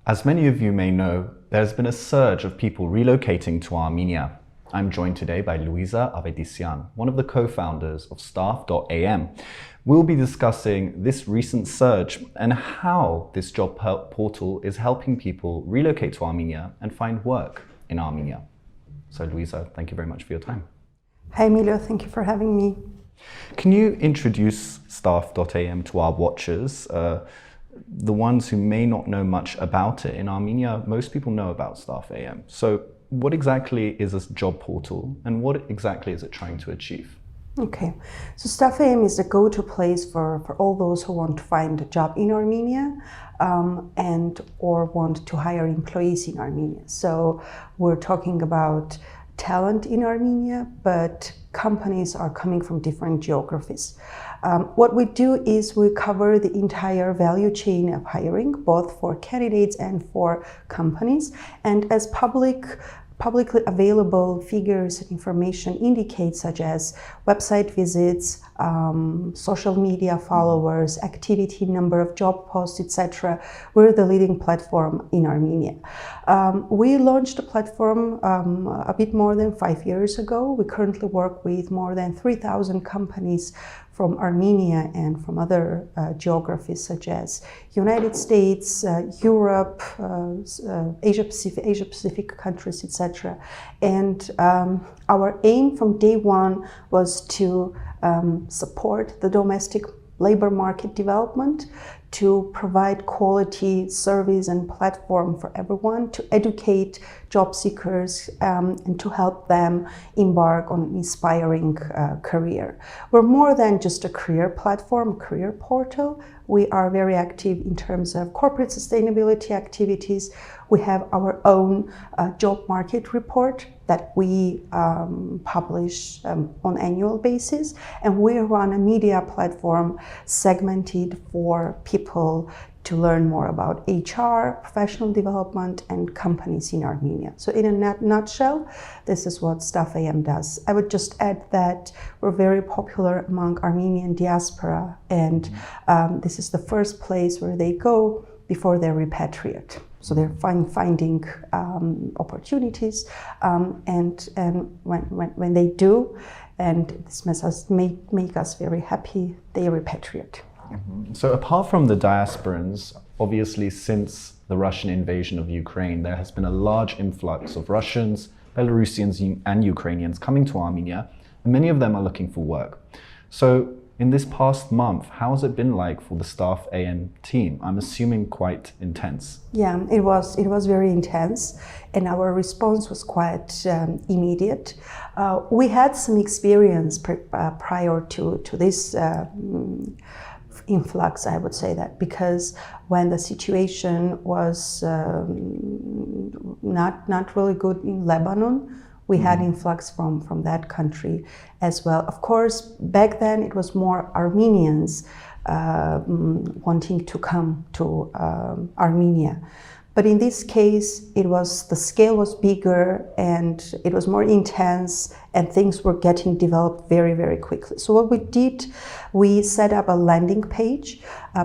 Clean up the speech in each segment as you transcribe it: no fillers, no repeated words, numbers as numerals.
As many of you may know, there's been a surge of people relocating to Armenia. I'm joined today by Luiza Avetisyan, one of the co-founders of Staff.am. We'll be discussing this recent surge and how this job portal is helping people relocate to Armenia and find work in Armenia. So Luiza, thank you very much for your time. Hi Emilio, thank you for having me. Can you introduce Staff.am to our watchers? The ones who may not know much about it. In Armenia, most people know about Staff.am. So what exactly is this job portal and what exactly is it trying to achieve? Okay, so Staff.am is the go-to place for all those who want to find a job in Armenia and or want to hire employees in Armenia. So we're talking about talent in Armenia, but companies are coming from different geographies. What we do is we cover the entire value chain of hiring, both for candidates and for companies. And as publicly available figures and information indicate, such as website visits, social media followers, activity, number of job posts, etc., we're the leading platform in Armenia. We launched the platform a bit more than 5 years ago. We currently work with more than 3,000 companies from Armenia and from other geographies such as United States, Europe, Asia Pacific countries, etc. And our aim from day one was to support the domestic labor market development, to provide quality service and platform for everyone, to educate job seekers and to help them embark on an inspiring career. We're more than just a career platform, career portal. We are very active in terms of corporate sustainability activities. We have our own job market report that we publish on annual basis, and we run a media platform segmented for people to learn more about HR, professional development, and companies in Armenia. So in a nutshell, this is what Staff.am does. I would just add that we're very popular among Armenian diaspora, and this is the first place where they go before they repatriate. So they're finding opportunities, and when they do, and this make us very happy, they repatriate. Mm-hmm. So apart from the diasporans, obviously since the Russian invasion of Ukraine, there has been a large influx of Russians, Belarusians and Ukrainians coming to Armenia, and many of them are looking for work. So in this past month, how has it been like for the Staff.am team? I'm assuming quite intense. Yeah, it was very intense, and our response was quite immediate. We had some experience prior to this influx, I would say that, because when the situation was not really good in Lebanon, we had influx from that country as well. Of course, back then it was more Armenians wanting to come to Armenia. But in this case, the scale was bigger and it was more intense, and things were getting developed very, very quickly. So what we did, we set up a landing page,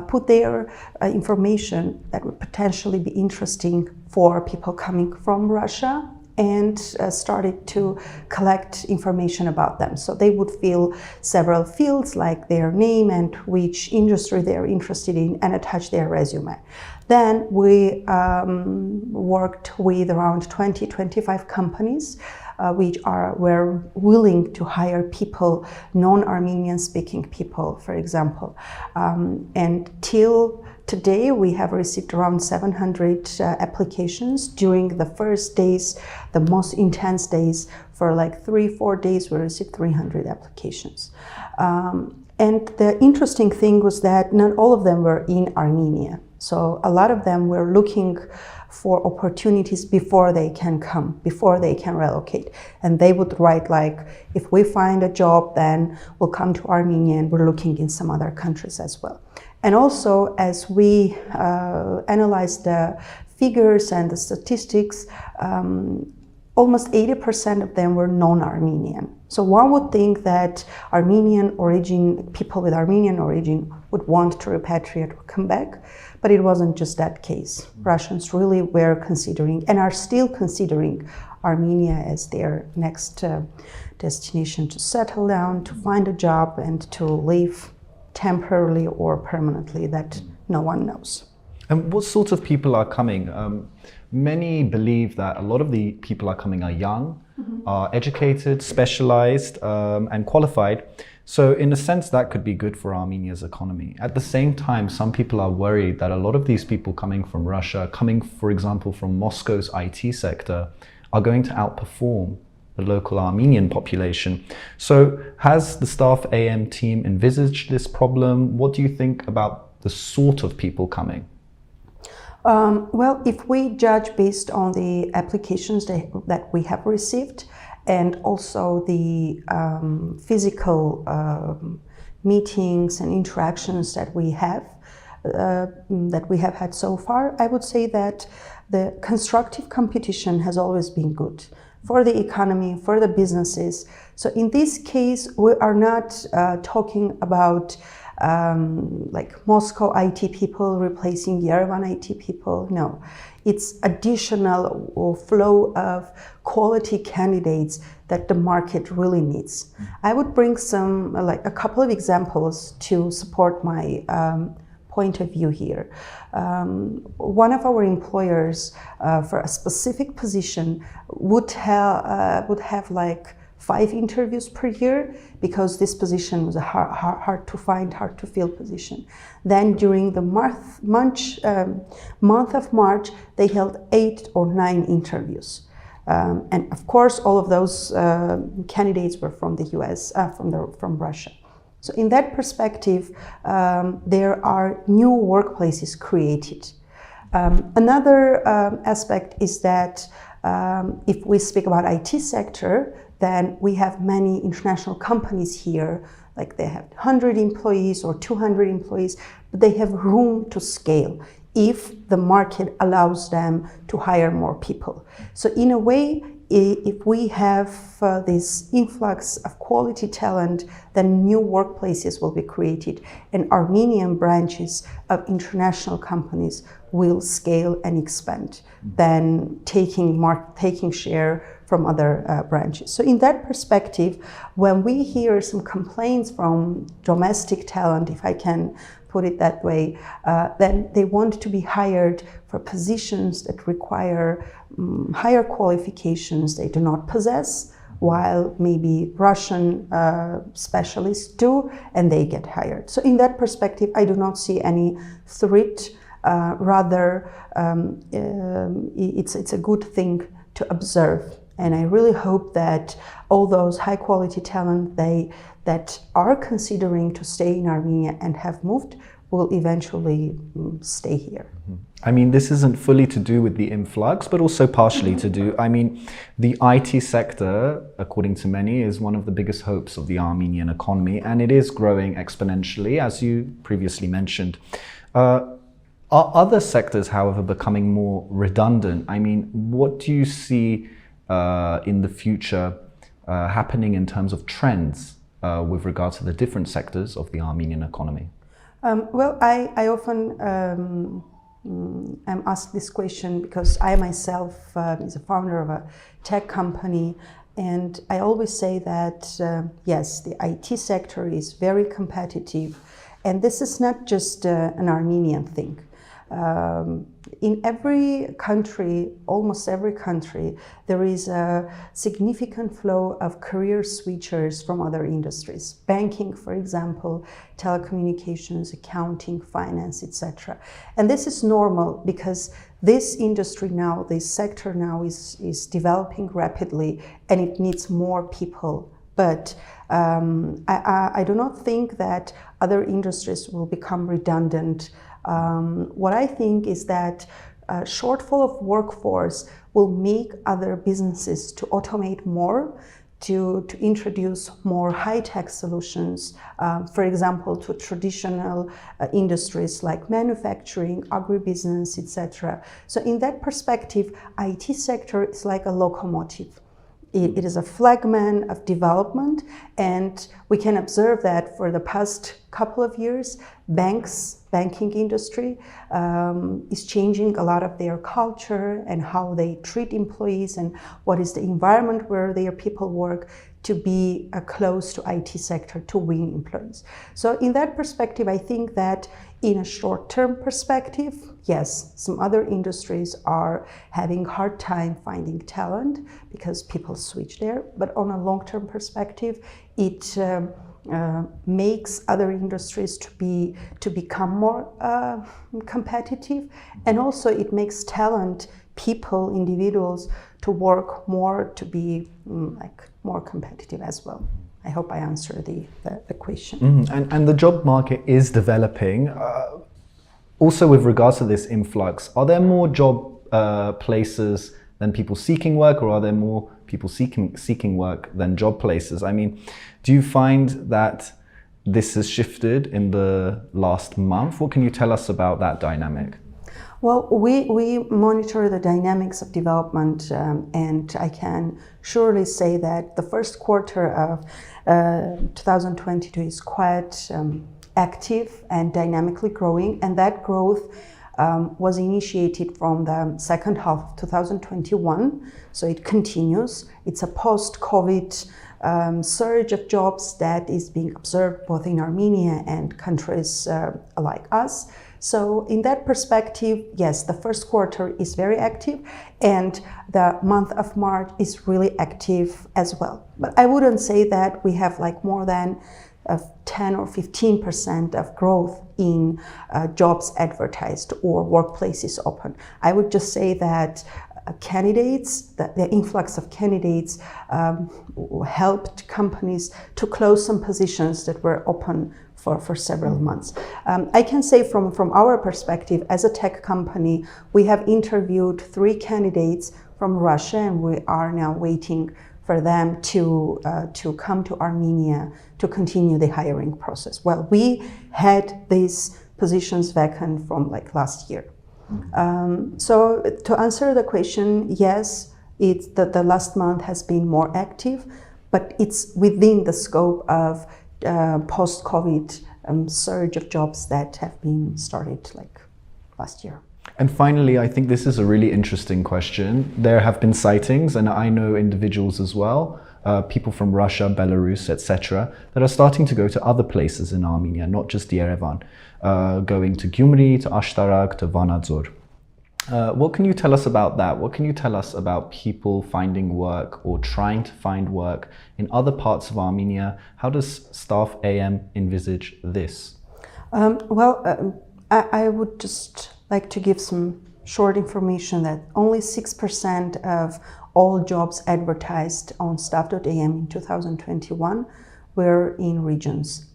put there information that would potentially be interesting for people coming from Russia, and started to collect information about them. So they would fill several fields like their name and which industry they're interested in, and attach their resume. Then we worked with around 20-25 companies which were willing to hire people, non-Armenian speaking people, for example. And till today, we have received around 700 applications. During the first days, the most intense days, for like 3-4 days, we received 300 applications. And the interesting thing was that not all of them were in Armenia. So a lot of them were looking for opportunities before they can come, before they can relocate. And they would write like, if we find a job, then we'll come to Armenia, and we're looking in some other countries as well. And also, as we analyzed the figures and the statistics, almost 80% of them were non-Armenian. So one would think that Armenian origin, people with Armenian origin would want to repatriate or come back, but it wasn't just that case. Russians really were considering and are still considering Armenia as their next destination to settle down, to find a job, and to live temporarily or permanently. That no one knows. And what sort of people are coming? Many believe that a lot of the people are coming are young, are educated, specialized, and qualified. So in a sense, that could be good for Armenia's economy. At the same time, some people are worried that a lot of these people coming from Russia, coming, for example, from Moscow's IT sector, are going to outperform the local Armenian population. So has the Staff.am team envisaged this problem? What do you think about the sort of people coming? Well, if we judge based on the applications that we have received and also the physical meetings and interactions that we have had so far, I would say that the constructive competition has always been good for the economy, for the businesses. So in this case, we are not talking about like Moscow IT people replacing Yerevan IT people. No, it's additional flow of quality candidates that the market really needs. I would bring a couple of examples to support my point of view here. One of our employers for a specific position would have like 5 interviews per year because this position was a hard to find, hard to fill position. Then during the month of March, they held 8 or 9 interviews. And of course, all of those candidates were from the US, from Russia. So in that perspective, there are new workplaces created. Another aspect is that if we speak about IT sector, then we have many international companies here, like they have 100 employees or 200 employees, but they have room to scale if the market allows them to hire more people. So in a way, if we have this influx of quality talent, then new workplaces will be created and Armenian branches of international companies will scale and expand, then taking share from other branches. So in that perspective, when we hear some complaints from domestic talent, if I can put it that way, then they want to be hired for positions that require higher qualifications they do not possess, while maybe Russian specialists do, and they get hired. So in that perspective, I do not see any threat. Rather, it's a good thing to observe. And I really hope that all those high quality talent that are considering to stay in Armenia and have moved will eventually stay here. I mean, this isn't fully to do with the influx, but also partially to do, I mean, the IT sector, according to many, is one of the biggest hopes of the Armenian economy, and it is growing exponentially, as you previously mentioned. Are other sectors, however, becoming more redundant? I mean, what do you see in the future happening in terms of trends with regard to the different sectors of the Armenian economy? Well, I often am asked this question because I myself is a founder of a tech company, and I always say that yes, the IT sector is very competitive, and this is not just an Armenian thing. In every country, almost every country, there is a significant flow of career switchers from other industries. Banking, for example, telecommunications, accounting, finance, etc. And this is normal because this industry now, this sector now is developing rapidly and it needs more people. But I do not think that other industries will become redundant. What I think is that a shortfall of workforce will make other businesses to automate more, to introduce more high-tech solutions, for example, to traditional industries like manufacturing, agribusiness, etc. So in that perspective, IT sector is like a locomotive. It is a flagman of development, and we can observe that for the past couple of years, banking industry is changing a lot of their culture and how they treat employees and what is the environment where their people work to be close to IT sector to win employees. So in that perspective, I think that in a short-term perspective, yes, some other industries are having hard time finding talent because people switch there. But on a long-term perspective, it makes other industries to become more competitive, and also it makes talent, people, individuals to work more, to be more competitive as well. I hope I answered the question. And the job market is developing. Also, with regards to this influx, are there more job places than people seeking work, or are there more people seeking work than job places? I mean, do you find that this has shifted in the last month? What can you tell us about that dynamic? Well, we monitor the dynamics of development, and I can surely say that the first quarter of 2022 is quite active and dynamically growing, and that growth was initiated from the second half of 2021, so it continues. It's a post-COVID surge of jobs that is being observed both in Armenia and countries like us. So in that perspective, yes, the first quarter is very active, and the month of March is really active as well. But I wouldn't say that we have like more than 10 or 15% of growth in jobs advertised or workplaces open. I would just say that the influx of candidates helped companies to close some positions that were open for several months. I can say from our perspective, as a tech company, we have interviewed 3 candidates from Russia, and we are now waiting for them to come to Armenia to continue the hiring process. Well, we had these positions vacant from like last year. So to answer the question, yes, it's the last month has been more active, but it's within the scope of post-COVID surge of jobs that have been started like last year. And finally, I think this is a really interesting question. There have been sightings, and I know individuals as well, people from Russia, Belarus, etc., that are starting to go to other places in Armenia, not just Yerevan, going to Gyumri, to Ashtarak, to Vanadzor. What can you tell us about that? What can you tell us about people finding work or trying to find work in other parts of Armenia? How does Staff.am envisage this? I would just like to give some short information that only 6% of all jobs advertised on Staff.am in 2021 were in regions,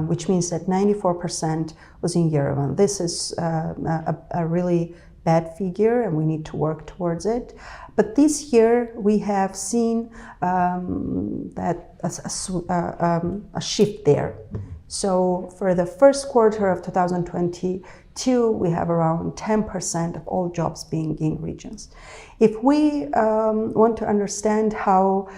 which means that 94% was in Yerevan. This is a really bad figure, and we need to work towards it. But this year we have seen that a shift there. So for the first quarter of 2022, we have around 10% of all jobs being in regions. If we want to understand how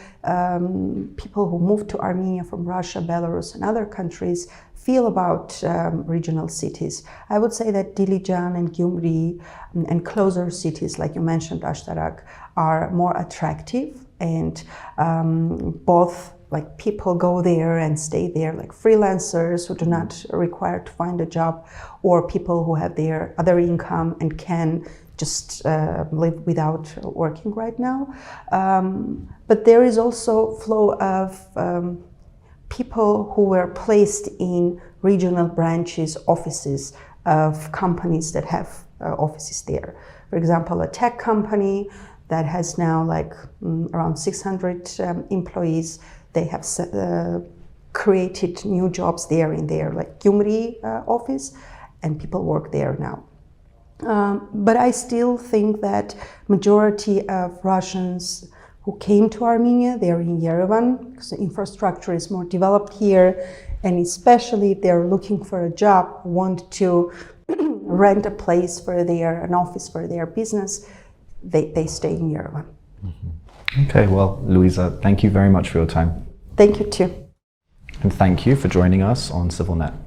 people who move to Armenia from Russia, Belarus, and other countries feel about regional cities, I would say that Dilijan and Gyumri and closer cities, like you mentioned, Ashtarak, are more attractive, and both like people go there and stay there, like freelancers who do not require to find a job, or people who have their other income and can just live without working right now. But there is also flow of people who were placed in regional branches, offices of companies that have offices there. For example, a tech company that has now like around 600 employees. They have created new jobs there in their like Gyumri office, and people work there now. But I still think that majority of Russians who came to Armenia. They're in Yerevan because the infrastructure is more developed here, and especially if they're looking for a job, want to rent a place for an office for their business, they stay in Yerevan. Okay, well, Luiza, thank you very much for your time. Thank you too. And thank you for joining us on CivilNet.